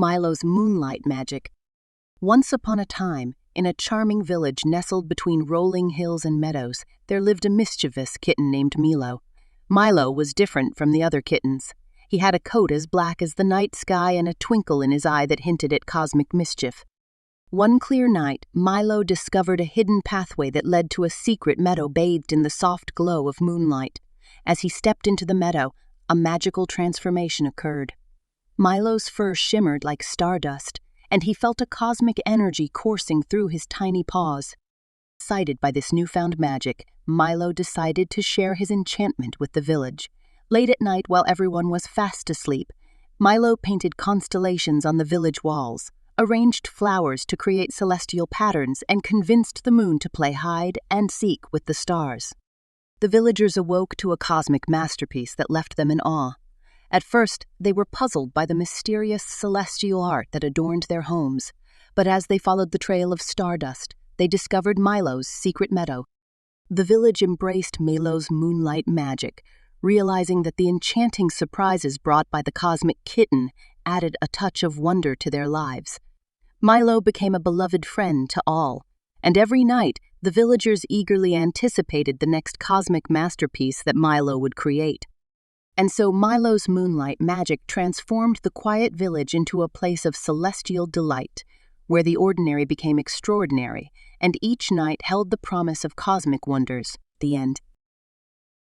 Milo's moonlight magic. Once upon a time, in a charming village nestled between rolling hills and meadows, there lived a mischievous kitten named Milo. Milo was different from the other kittens. He had a coat as black as the night sky and a twinkle in his eye that hinted at cosmic mischief. One clear night, Milo discovered a hidden pathway that led to a secret meadow bathed in the soft glow of moonlight. As he stepped into the meadow, a magical transformation occurred. Milo's fur shimmered like stardust, and he felt a cosmic energy coursing through his tiny paws. Excited by this newfound magic, Milo decided to share his enchantment with the village. Late at night, while everyone was fast asleep, Milo painted constellations on the village walls, arranged flowers to create celestial patterns, and convinced the moon to play hide and seek with the stars. The villagers awoke to a cosmic masterpiece that left them in awe. At first, they were puzzled by the mysterious celestial art that adorned their homes, but as they followed the trail of stardust, they discovered Milo's secret meadow. The village embraced Milo's moonlight magic, realizing that the enchanting surprises brought by the cosmic kitten added a touch of wonder to their lives. Milo became a beloved friend to all, and every night the villagers eagerly anticipated the next cosmic masterpiece that Milo would create. And so Milo's moonlight magic transformed the quiet village into a place of celestial delight, where the ordinary became extraordinary, and each night held the promise of cosmic wonders. The end.